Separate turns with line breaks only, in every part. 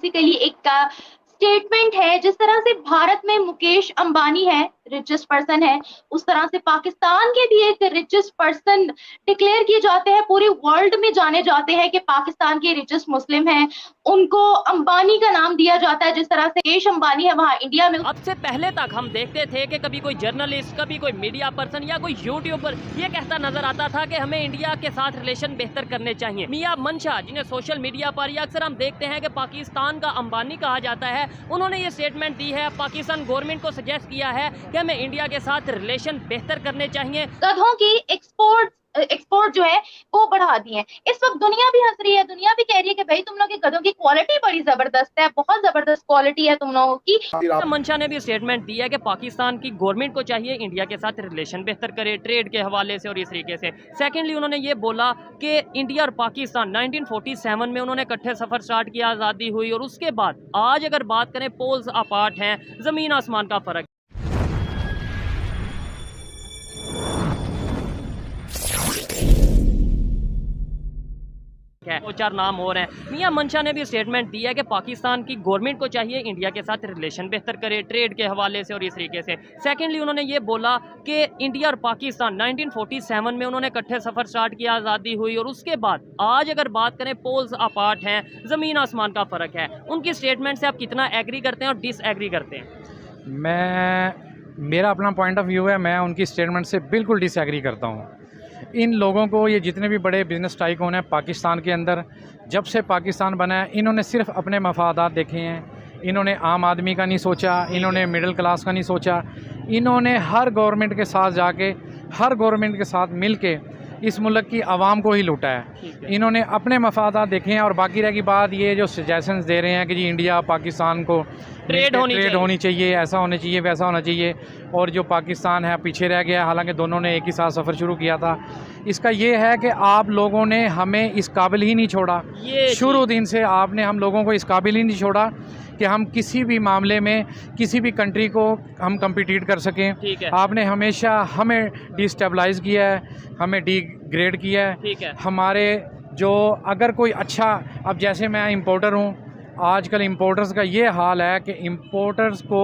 Basically एक statement है। जिस तरह से भारत में मुकेश अंबानी है, रिचेस्ट पर्सन है, उस तरह से पाकिस्तान के भी एक रिचेस्ट पर्सन डिक्लेयर किए जाते हैं, पूरे वर्ल्ड में जाने जाते हैं कि पाकिस्तान के रिचेस्ट मुस्लिम हैं, उनको अंबानी का नाम दिया जाता है। जिस तरह से मुकेश अंबानी है वहां इंडिया में।
अब से पहले तक हम देखते थे कि कभी कोई जर्नलिस्ट, कभी कोई मीडिया पर्सन या कोई यूट्यूबर ये कहता नजर आता था कि हमें इंडिया के साथ रिलेशन बेहतर करने चाहिए। मियां मंशा, जिन्हें सोशल मीडिया पर या अक्सर हम देखते हैं कि पाकिस्तान का अंबानी कहा जाता है, उन्होंने ये स्टेटमेंट दी है, पाकिस्तान गवर्नमेंट को सजेस्ट किया है कि हमें इंडिया के साथ रिलेशन बेहतर करने चाहिए।
गधों की एक्सपोर्ट जो है वो बढ़ा दी है। इस वक्त दुनिया भी हंस रही है, दुनिया भी कह रही है कि भाई तुम लोग के गधों की क्वालिटी बड़ी जबरदस्त है, बहुत जबरदस्त क्वालिटी है तुम लोगों की।
मंशा ने भी स्टेटमेंट दिया है कि पाकिस्तान की गवर्नमेंट को चाहिए इंडिया के साथ रिलेशन बेहतर करे, ट्रेड के हवाले से और इस तरीके से। सेकेंडली उन्होंने ये बोला कि इंडिया और पाकिस्तान 1947 में उन्होंने इकट्ठे सफर स्टार्ट किया, आज़ादी हुई, और उसके बाद आज अगर बात करें पोल्स अपार्ट हैं, ज़मीन आसमान का फ़र्क है। दो चार नाम हो रहे हैं। मियां मंशा ने भी स्टेटमेंट दिया है कि पाकिस्तान की गवर्नमेंट को चाहिए इंडिया के साथ रिलेशन बेहतर करे, ट्रेड के हवाले से और इस तरीके से। सेकेंडली उन्होंने ये बोला कि इंडिया और पाकिस्तान 1947 में उन्होंने इकट्ठे सफर स्टार्ट किया, आज़ादी हुई, और उसके बाद आज अगर बात करें पोल्स अपार्ट हैं, ज़मीन आसमान का फ़र्क है। उनकी स्टेटमेंट से आप कितना एग्री करते हैं और डिसएग्री करते हैं?
मेरा अपना पॉइंट ऑफ व्यू है, मैं उनकी स्टेटमेंट से बिल्कुल डिसएग्री करता हूँ। इन लोगों को, ये जितने भी बड़े बिजनेस टाइकून हैं पाकिस्तान के अंदर, जब से पाकिस्तान बना है इन्होंने सिर्फ अपने मफादात देखे हैं। इन्होंने आम आदमी का नहीं सोचा, इन्होंने मिडिल क्लास का नहीं सोचा। इन्होंने हर गवर्नमेंट के साथ जाके, हर गवर्नमेंट के साथ मिल के इस मुल्क की आवाम को ही लूटा है। इन्होंने अपने मफादात देखे हैं, और बाकी रह की बात ये जो सजेशंस दे रहे हैं कि जी इंडिया पाकिस्तान को ट्रेड होनी चाहिए, ऐसा होना चाहिए, वैसा होना चाहिए, और जो पाकिस्तान है पीछे रह गया, हालांकि दोनों ने एक ही साथ सफ़र शुरू किया था। इसका ये है कि आप लोगों ने हमें इस काबिल ही नहीं छोड़ा, शुरू दिन से आपने हम लोगों को इस काबिल ही नहीं छोड़ा कि हम किसी भी मामले में किसी भी कंट्री को हम कम्पिटिट कर सकें। आपने हमेशा हमें डिस्टेबलाइज़ किया है, हमें डिग्रेड किया है। हमारे जो अगर कोई अच्छा, अब जैसे मैं इंपोर्टर हूँ, आजकल इंपोर्टर्स का ये हाल है कि इंपोर्टर्स को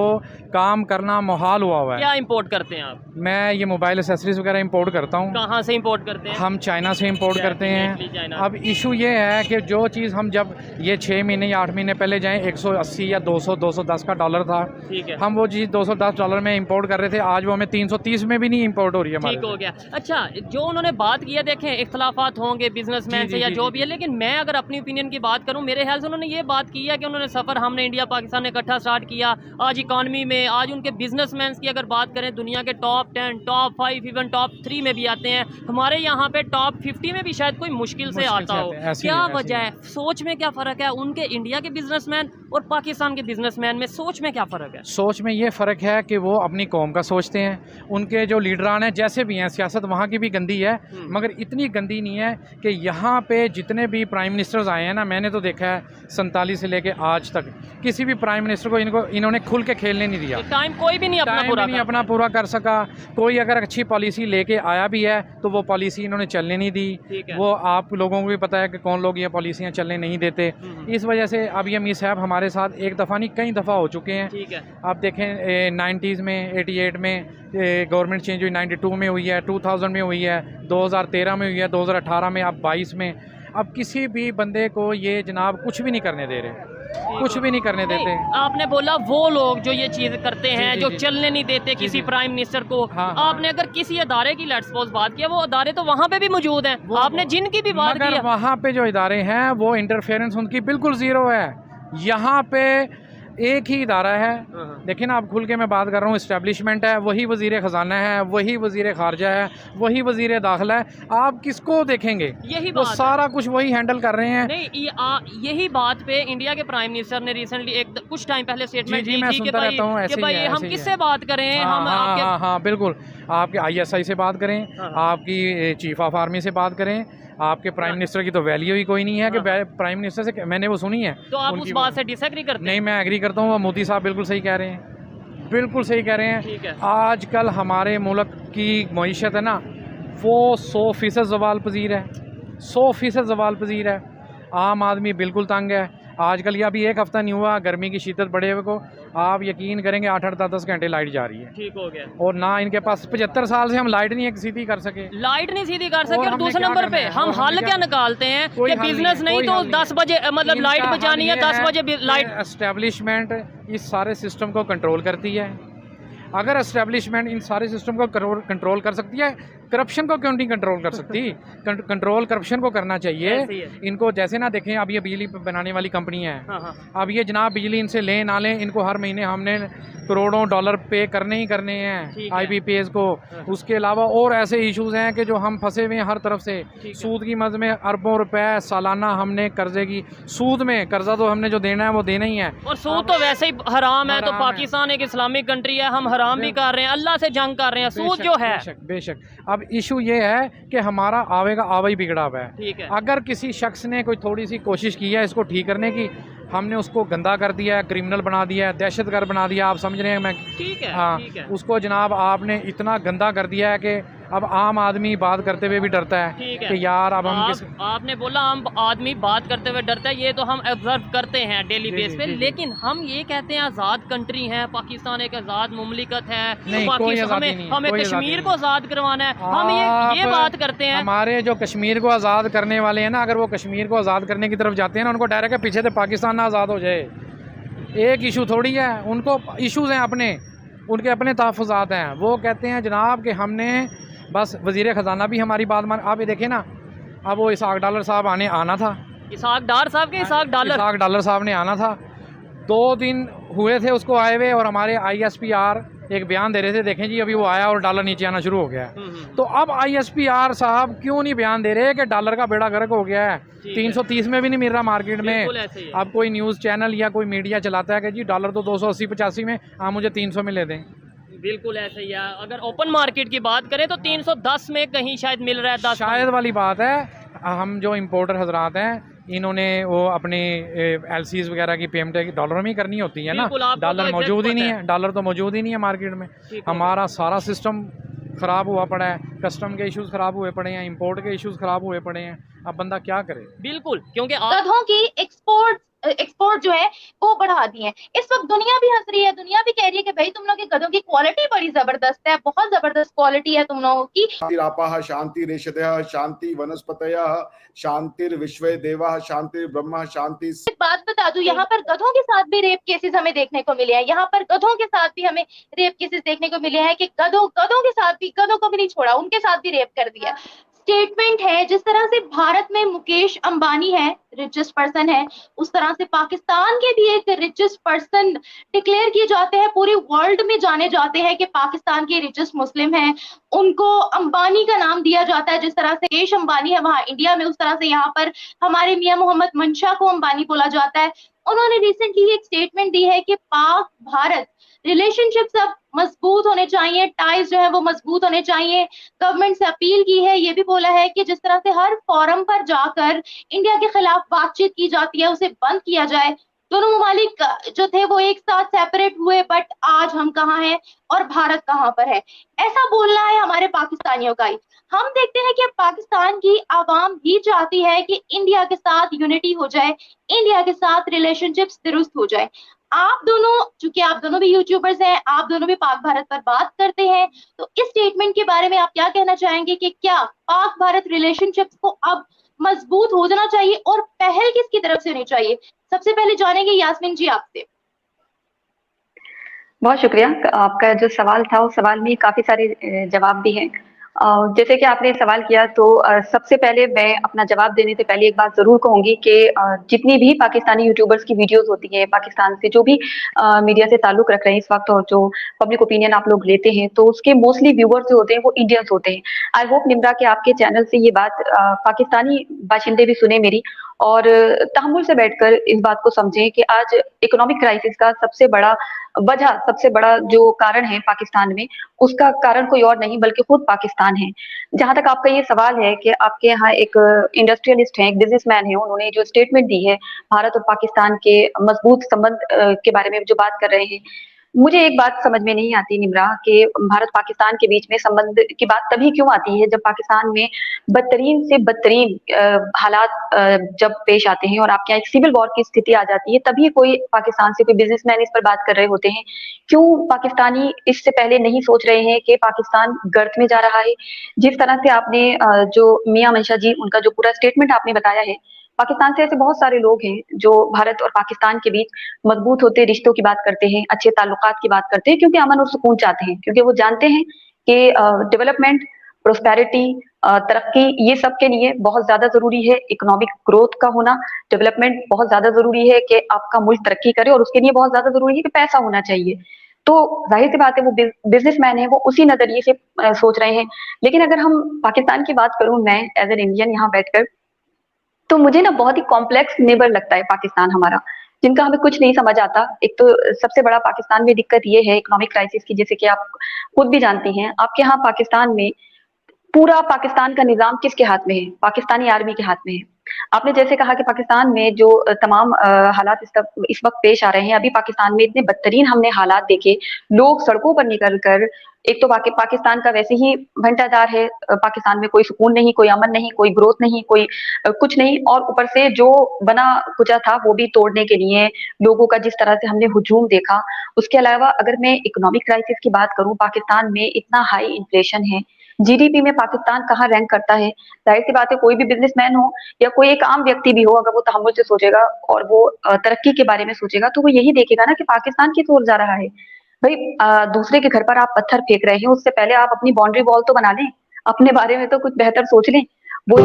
काम करना मुहाल हुआ हुआ है।
क्या इंपोर्ट करते हैं आप?
मैं ये मोबाइल एसेसरीज वगैरह इंपोर्ट करता हूँ।
कहाँ से इंपोर्ट करते हैं?
हम चाइना से इंपोर्ट करते हैं। अब इशू ये है कि जो चीज़ हम जब ये 6 महीने या 8 महीने पहले जाएं 180 या 210 का डॉलर था, हम वो चीज़ $210 में इंपोर्ट कर रहे थे, आज वो हमें 330 में भी नहीं इंपोर्ट हो रही है हमारे।
ठीक हो गया। अच्छा, जो उन्होंने बात किया, देखें इख्तलाफात होंगे बिजनेसमैन से या जो भी है, लेकिन मैं अगर अपनी ओपिनियन की बात करूँ, मेरे ख्याल से उन्होंने ये बात की है कि उन्होंने सफ़र, हमने इंडिया पाकिस्तान ने इकट्ठा स्टार्ट किया। आज इकॉनमी में, आज उनके बिजनेसमैन की अगर बात करें, दुनिया के टॉप 10, टॉप 5, इवन टॉप 3 में भी आते हैं। हमारे यहाँ पे टॉप 50 में भी शायद कोई मुश्किल से आता हो। क्या वजह है? सोच में क्या फ़र्क है उनके इंडिया के बिजनेसमैन और पाकिस्तान के बिजनेसमैन में? सोच में क्या फ़र्क है?
सोच में ये फ़र्क है कि वो अपनी कौम का सोचते हैं। उनके जो लीडरान हैं, जैसे भी हैं, सियासत वहाँ की भी गंदी है, मगर इतनी गंदी नहीं है कि यहाँ पे जितने भी प्राइम मिनिस्टर्स आए हैं ना, मैंने तो देखा है 47 से लेके आज तक किसी भी प्राइम मिनिस्टर को इन्होंने खुल के खेलने नहीं दिया।
टाइम कोई भी नहीं अपना
पूरा कर सका। कोई अगर अच्छी पॉलिसी लेके आया भी है तो वो पॉलिसी इन्होंने चलने नहीं दी। वो आप लोगों को भी पता है कि कौन लोग ये पॉलिसियाँ चलने नहीं देते। इस वजह से अब ये मीर साहब हमारे साथ एक दफ़ा नहीं कई दफ़ा हो चुके हैं। आप देखें 90s में, 88 में गवर्नमेंट चेंज हुई, 92 में हुई है, 2000 में हुई है, 2013 में हुई है, 2018 में, अब 22 में। अब किसी भी बंदे को ये जनाब कुछ भी नहीं करने दे रहे, कुछ भी नहीं करने देते।
आपने बोला वो लोग जो ये चीज़ करते हैं, जो चलने नहीं देते किसी प्राइम मिनिस्टर को। आपने अगर किसी अदारे की लेट्स सपोज बात किया, वो अदारे तो वहाँ पे भी मौजूद हैं। आपने जिनकी भी बात की,
वहाँ पे जो इदारे हैं वो इंटरफेरेंस उनकी बिल्कुल ज़ीरो है। यहाँ पे एक ही इदारा है, लेकिन आप खुल के मैं बात कर रहा हूँ, इस्टेब्लिशमेंट है, वही वज़ीर ख़जाना है, वही वज़ीर ख़ारजा है, वही वज़ीर दाखिला है। आप किसको देखेंगे?
यही
वो सारा कुछ वही हैंडल कर रहे हैं।
नहीं, यही बात पे इंडिया के प्राइम मिनिस्टर ने रिसेंटली कुछ टाइम पहले स्टेटमेंट दी थी कि भाई हम किससे बात करें।
हाँ, बिल्कुल। आपके ISI से बात करें, आपकी चीफ ऑफ आर्मी से बात करें, आपके प्राइम मिनिस्टर की तो वैल्यू ही कोई नहीं है कि प्राइम मिनिस्टर से मैंने वो सुनी है।
तो आप उस बात से डिसएग्री करते हैं?
नहीं, मैं एग्री करता हूँ। मोदी साहब बिल्कुल सही कह रहे हैं, बिल्कुल सही कह रहे हैं। आजकल हमारे मुल्क की मईशत है ना, वो 100% ज़वाल पजीर है, 100% ज़वाल पजीर है। आम आदमी बिल्कुल तंग है। आजकल ये अभी एक हफ्ता नहीं हुआ गर्मी की शिद्दत बढ़े हुए को, आप यकीन करेंगे 8-8 10-10 घंटे लाइट जा रही है।
ठीक हो गया।
और ना इनके पास 75 साल से हम लाइट नहीं एक सीधी कर सके,
लाइट नहीं सीधी कर सके। और
हमने
दूसरे
क्या
नंबर
करना
पे
है?
हम
और
हल
हमने
क्या
क्या-
निकालते हैं
कोई
कि
हल
बिजनेस नहीं
कोई
तो
हल
10 बजे मतलब
इनका
लाइट
हल
बचानी है,
ये
10 बजे लाइट।
एस्टेब्लिशमेंट इस सारे सिस्टम को कंट्रोल करती है। अगर एस्टेब्लिशमेंट इन सारे सिस्टम को कंट्रोल कर सकती है, करप्शन को क्यों नहीं कंट्रोल कर सकती? कंट्रोल करप्शन को करना चाहिए
ऐसे ही है।
इनको। जैसे ना देखें, अब ये बिजली बनाने वाली कंपनी है,
हाँ हाँ
अब ये जनाब बिजली इनसे लें ना लें, इनको हर महीने हमने करोड़ों डॉलर पे करने ही करने
ठीक
हैं
है।
IPPs को।
हाँ।
उसके अलावा और ऐसे इश्यूज हैं कि जो हम फंसे हुए हैं हर तरफ से।
है।
सूद की मद में अरबों रुपए सालाना हमने कर्जे की सूद में, कर्जा तो हमने जो देना है वो देना ही है।
और सूद तो वैसे ही हराम है, तो
हराम है।
पाकिस्तान एक इस्लामिक कंट्री है, हम हराम भी कर रहे हैं, अल्लाह से जंग कर रहे हैं, सूद
बेशक,
जो है।
बेशक बेशक। अब इशू ये है कि हमारा आवे का आवा ही बिगड़ा हुआ है।
ठीक है।
अगर किसी शख्स ने कोई थोड़ी सी कोशिश की है इसको ठीक करने की, हमने उसको गंदा कर दिया है, क्रिमिनल बना दिया है, दहशतगर्द बना दिया। आप समझ रहे हैं मैं?
ठीक है।
हाँ,
ठीक है।
उसको जनाब आपने इतना गंदा कर दिया है कि अब आम आदमी बात करते हुए भी डरता है
ठीक है।
कि यार अब हम किस
आपने बोला हम आदमी बात करते हुए डरता है, ये तो हम ऑब्जर्व करते हैं डेली
जी,
बेस
जी,
पे।
जी, जी।
लेकिन हम ये कहते हैं आज़ाद कंट्री है, पाकिस्तान एक आज़ाद मुमलिकत है,
नहीं,
तो
कोई
पाकिस्तान
आज़ादी
हमें
नहीं है,
हमें
कोई आज़ादी
कश्मीर
नहीं
को आज़ाद करवाना है, हम ये
आप
बात करते हैं।
हमारे जो कश्मीर को आज़ाद करने वाले हैं ना, अगर वो कश्मीर को आज़ाद करने की तरफ जाते हैं ना, उनको डायरेक्ट है पीछे से पाकिस्तान ना आज़ाद हो जाए। एक इशू थोड़ी है, उनको इश्यूज हैं अपने, उनके अपने तहफ़्फ़ुज़ात हैं। वो कहते हैं जनाब कि हमने बस वज़ीर ख़जाना भी हमारी बात मान। आप ये देखें ना, अब वो इसहाक डालर साहब आना था,
इसहाक डार साहब के इसहाक डालर
इसहाक डालर साहब ने आना था। 2 दिन हुए थे उसको आए हुए, और हमारे ISPR एक बयान दे रहे थे, देखें जी अभी वो आया और डॉलर नीचे आना शुरू हो गया है। तो अब ISPR साहब क्यों नहीं बयान दे रहे कि डॉलर का बेड़ा गर्क हो गया है,
ठीक है।
330 में भी नहीं मिल रहा मार्केट में।
बिल्कुल ऐसे ही है।
अब कोई न्यूज़ चैनल या कोई मीडिया चलाता है कि जी डॉलर तो 280-85 में, आप मुझे 300 में ले दें।
बिल्कुल ऐसे ही है। अगर ओपन मार्केट की बात करें तो 310 में कहीं शायद मिल रहा है, 10
शायद वाली बात है। हम जो इम्पोर्टर हजरात हैं, इन्होंने वो अपनी LCs वगैरह की पेमेंट डॉलर में ही करनी होती है ना,
बिल्कुल, आपको
डॉलर
तो
मौजूद ही
exact
नहीं
पता
है, डॉलर तो मौजूद ही नहीं है मार्केट में।
ठीक हो
हमारा सारा सिस्टम ख़राब हुआ पड़ा है, कस्टम के इश्यूज़ ख़राब हुए पड़े हैं, इंपोर्ट के इश्यूज़ ख़राब हुए पड़े हैं। अब बंदा क्या करे?
बिल्कुल, क्योंकि आप
गधों की एक्सपोर्ट जो है वो बढ़ा दी है। इस वक्त दुनिया भी हंस रही है, दुनिया भी कह रही है कि भाई तुम लोग के गधों की क्वालिटी बड़ी जबरदस्त है, बहुत जबरदस्त क्वालिटी है तुम लोगों की।
शांतिरापः शांतिरेषधयः शांति वनस्पतयः शांतिर्विश्वे देवाः शांतिर्ब्रह्म शांति।
एक बात बता दूं, यहाँ पर गधों के साथ भी रेप केसेस हमें देखने को मिले हैं। यहाँ पर गधों के साथ भी हमें रेप केसेस देखने को मिले हैं कि गधों के साथ भी, गधों को भी नहीं छोड़ा, उनके साथ भी रेप कर दिया। स्टेटमेंट है, जिस तरह से भारत में मुकेश अंबानी है, रिचेस्ट पर्सन है, उस तरह से पाकिस्तान के भी एक रिचेस्ट पर्सन डिक्लेयर किए जाते हैं, पूरे वर्ल्ड में जाने जाते हैं कि पाकिस्तान के रिचेस्ट मुस्लिम हैं, उनको अंबानी का नाम दिया जाता है। जिस तरह से मुकेश अंबानी है वहां इंडिया में, उस तरह से यहाँ पर हमारे मियां मोहम्मद मंशा को अंबानी बोला जाता है। उन्होंने रिसेंटली एक स्टेटमेंट दी है कि पाक भारत रिलेशनशिप्स अब मजबूत होने चाहिए, टाइज जो है वो मजबूत होने चाहिए। गवर्नमेंट से अपील की है, ये भी बोला है कि जिस तरह से हर फोरम पर जाकर इंडिया के खिलाफ बातचीत की जाती है उसे बंद किया जाए। दोनों ममालिक जो थे वो एक साथ सेपरेट हुए, बट आज हम कहाँ हैं और भारत कहाँ पर है, ऐसा बोलना है हमारे पाकिस्तानियों का ही। हम देखते हैं कि पाकिस्तान की आवाम भी चाहती है कि इंडिया के साथ यूनिटी हो जाए, इंडिया के साथ रिलेशनशिप्स दुरुस्त हो जाए। आप दोनों, चूंकि आप दोनों भी यूट्यूबर्स हैं, आप दोनों भी पाक भारत पर बात करते हैं, तो इस स्टेटमेंट के बारे में आप क्या कहना चाहेंगे कि क्या पाक भारत रिलेशनशिप्स को अब मजबूत हो जाना चाहिए और पहल किसकी तरफ से होनी चाहिए? सबसे पहले जानेंगे यास्मीन जी आपसे।
बहुत शुक्रिया। आपका जो सवाल था उस सवाल में काफी सारे जवाब भी हैं। जैसे कि आपने सवाल किया, तो सबसे पहले मैं अपना जवाब देने से पहले एक बात जरूर कहूंगी कि जितनी भी पाकिस्तानी यूट्यूबर्स की वीडियोस होती हैं, पाकिस्तान से जो भी मीडिया से ताल्लुक रख रहे हैं इस वक्त और जो पब्लिक ओपिनियन आप लोग लेते हैं, तो उसके मोस्टली व्यूअर्स जो होते हैं वो इंडियंस होते हैं। आई होप निम्रा के आपके चैनल से ये बात पाकिस्तानी बाशिंदे भी सुने मेरी, और तहम्मुल से बैठकर इस बात को समझें कि आज इकोनॉमिक क्राइसिस का सबसे बड़ा जो कारण है पाकिस्तान में, उसका कारण कोई और नहीं बल्कि खुद पाकिस्तान है। जहां तक आपका ये सवाल है कि आपके यहाँ एक इंडस्ट्रियलिस्ट हैं, एक बिजनेसमैन है, उन्होंने जो स्टेटमेंट दी है भारत और पाकिस्तान के मजबूत संबंध के बारे में जो बात कर रहे हैं, मुझे एक बात समझ में नहीं आती निम्रा कि भारत पाकिस्तान के बीच में संबंध की बात तभी क्यों आती है जब पाकिस्तान में बदतरीन से बदतरीन हालात जब पेश आते हैं और आपके यहाँ एक सिविल वॉर की स्थिति आ जाती है, तभी कोई पाकिस्तान से कोई बिजनेसमैन इस पर बात कर रहे होते हैं। क्यों पाकिस्तानी इससे पहले नहीं सोच रहे हैं कि पाकिस्तान गर्त में जा रहा है? जिस तरह से आपने जो मियां मंशा जी उनका जो पूरा स्टेटमेंट आपने बताया है, पाकिस्तान से ऐसे बहुत सारे लोग हैं जो भारत और पाकिस्तान के बीच मजबूत होते रिश्तों की बात करते हैं, अच्छे ताल्लुकात की बात करते हैं, क्योंकि अमन और सुकून चाहते हैं, क्योंकि वो जानते हैं कि डेवलपमेंट, प्रोस्पेरिटी, तरक्की ये सब के लिए बहुत ज्यादा जरूरी है। इकोनॉमिक ग्रोथ का होना, डेवलपमेंट बहुत ज्यादा जरूरी है कि आपका मुल्क तरक्की करे, और उसके लिए बहुत ज्यादा जरूरी है कि पैसा होना चाहिए। तो जाहिर सी बात है वो बिजनेसमैन है, वो उसी नजरिए से सोच रहे हैं। लेकिन अगर हम पाकिस्तान की बात करूं, मैं एज एन इंडियन यहाँ बैठकर, तो मुझे ना बहुत ही कॉम्प्लेक्स नेबर लगता है पाकिस्तान हमारा, जिनका हमें कुछ नहीं समझ आता। एक तो सबसे बड़ा पाकिस्तान में दिक्कत ये है इकोनॉमिक क्राइसिस की, जैसे कि आप खुद भी जानती हैं, आपके यहाँ पाकिस्तान में पूरा पाकिस्तान का निजाम किसके हाथ में है? पाकिस्तानी आर्मी के हाथ में है। आपने जैसे कहा कि पाकिस्तान में जो तमाम हालात इस वक्त पेश आ रहे हैं, अभी पाकिस्तान में इतने बदतरीन हमने हालात देखे, लोग सड़कों पर निकल कर, एक तो पाकिस्तान का वैसे ही भंटाजार है, पाकिस्तान में कोई सुकून नहीं, कोई अमन नहीं, कोई ग्रोथ नहीं, कोई कुछ नहीं, और ऊपर से जो बना कुचा था वो भी तोड़ने के लिए लोगों का जिस तरह से हमने हुजूम देखा। उसके अलावा अगर मैं इकोनॉमिक क्राइसिस की बात करूं, पाकिस्तान में इतना हाई इन्फ्लेशन है, जीडीपी में पाकिस्तान कहाँ रैंक करता है? जाहिर सी बात है कोई भी बिजनेसमैन हो या कोई एक आम व्यक्ति भी हो, अगर वो तहम्मुल से सोचेगा और वो तरक्की के बारे में सोचेगा, तो वो यही देखेगा ना कि पाकिस्तान किस ओर जा रहा है। भाई दूसरे के घर पर आप पत्थर फेंक रहे हैं, उससे पहले आप अपनी बाउंड्री वॉल तो बना लें, अपने बारे में तो कुछ बेहतर सोच लें। वो